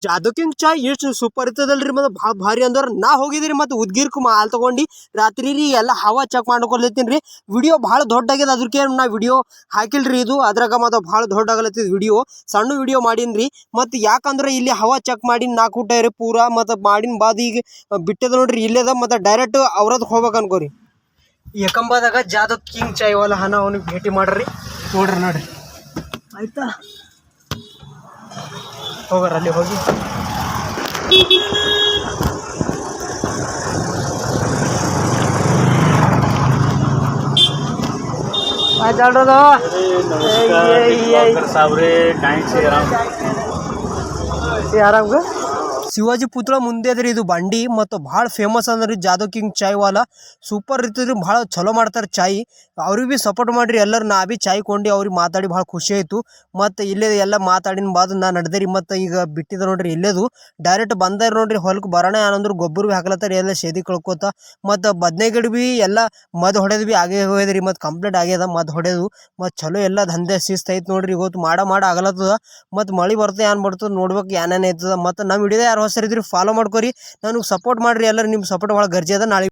Jadhav king ಚಾಯ್ ಎಷ್ಟು super ಇರ್ತದಲ್ರಿ ಮತ್ತು ಭಾಳ ಭಾರಿ ಅಂದ್ರೆ ನಾ ಹೋಗಿದ್ರಿ ಮತ್ತು ಉದ್ಗಿರ್ಕು ಹಾಲು ತೊಗೊಂಡು ರಾತ್ರಿ ರೀ ಎಲ್ಲ ಹವಾ ಚೆಕ್ ಮಾಡ್ಕೊಳ್ತೀನಿ ರೀ. ವಿಡಿಯೋ ಭಾಳ ದೊಡ್ಡ ಆಗ್ಯದ, ಅದಕ್ಕೆ ನಾ ವಿಡಿಯೋ ಹಾಕಿಲ್ರಿ. ಇದು ಅದ್ರಾಗ ಮತ್ತು ಭಾಳ ದೊಡ್ಡ ಆಗಲತ್ತಿದ್ ವಿಡಿಯೋ, ಸಣ್ಣ ವಿಡಿಯೋ ಮಾಡೀನಿ. ಮತ್ತು ಯಾಕಂದ್ರೆ ಇಲ್ಲಿ ಹವಾ ಚೆಕ್ ಮಾಡಿ 4 ಊಟ ರೀ ಪೂರಾ ಮತ್ತು ಮಾಡಿನ ಬಾದ್ ಈಗ ಬಿಟ್ಟದ ನೋಡ್ರಿ ಇಲ್ಲದ. ಮತ್ತು ಡೈರೆಕ್ಟ್ ಅವ್ರದ್ದು ಹೋಗ್ಬೇಕು ಅನ್ಕೋರಿ. ಏಕಂಬದಾಗ ಜಾದವ್ ಕಿಂಗ್ ಚಾಯ್ ವಾಲ ಹನ ಅವನಿಗೆ ಭೇಟಿ ಮಾಡ್ರಿ. ನೋಡ್ರಿ ಆಯ್ತಾ, ಹೋಗ್ರ ಅಲ್ಲಿ ಹೋಗಿ. ಆರಾಮ್ ಶಿವಾಜಿ ಪುತ್ಳ ಮುಂದೆ ಅದ್ರಿ ಇದು ಬಂಡಿ ಮತ್ತು ಭಾಳ ಫೇಮಸ್ ಅಂದ್ರೆ ಜಾದವ್ ಕಿಂಗ್ ಚಾಯ್ ವಾಲ. ಸೂಪರ್ ಇರ್ತದ್ರಿ, ಭಾಳ ಚಲೋ ಮಾಡ್ತಾರೆ ಚಾಯ್. ಅವ್ರಿಗೆ ಭೀ ಸಪೋರ್ಟ್ ಮಾಡಿರಿ ಎಲ್ಲರೂ. ನಾ ಭೀ ಚಾಯ್ ಕೊಂಡು ಅವ್ರಿಗೆ ಮಾತಾಡಿ ಭಾಳ ಖುಷಿ ಆಯಿತು. ಮತ್ತು ಇಲ್ಲೇ ಎಲ್ಲ ಮಾತಾಡಿನ ಬಾದ್ ನಾ ನಡೆದೇರಿ. ಮತ್ತು ಈಗ ಬಿಟ್ಟಿದ ನೋಡ್ರಿ ಇಲ್ಲೇದು ಡೈರೆಕ್ಟ್ ಬಂದಾರ ನೋಡ್ರಿ ಹೊಲಕ್ಕೆ ಬರೋಣ. ಏನಂದ್ರೆ ಗೊಬ್ಬರ ಭೀ ಹಾಕ್ಲತ್ತಾರ ಎಲ್ಲ ಸೇದಿ ಕಳ್ಕೊತ. ಮತ್ತು ಬದನೇ ಗಿಡ ಭೀ ಎಲ್ಲ ಮದ್ದು ಹೊಡೆದು ಭೀ ಆಗೇ ಹೋಯ್ದ್ರಿ. ಮತ್ತು ಕಂಪ್ಲೀಟ್ ಆಗ್ಯದ ಮದ್ದು ಹೊಡೆದು. ಮತ್ತು ಚಲೋ ಎಲ್ಲ ದಂಧೆ ಶಿಸ್ತು ಐತೆ ನೋಡ್ರಿ. ಇವತ್ತು ಮಾಡ ಆಗಲತ್ತದ. ಮತ್ತು ಮಳೆ ಬರ್ತದೆ ಏನು ಬರ್ತದೆ ನೋಡ್ಬೇಕು, ಏನೇನು ಐತದ. ಮತ್ತು ನಮ್ಮ ವಿಡಿಯೋದ ಯಾರು ಹೊಸರಿದ್ರಿ ಫಾಲೋ ಮಾಡ್ಕೊರಿ, ನನಗೆ ಸಪೋರ್ಟ್ ಮಾಡಿರಿ ಎಲ್ಲರೂ. ನಿಮ್ಮ ಸಪೋರ್ಟ್ ಭಾಳ ಗರ್ಜಿ ಅದ. ನಾಳೆ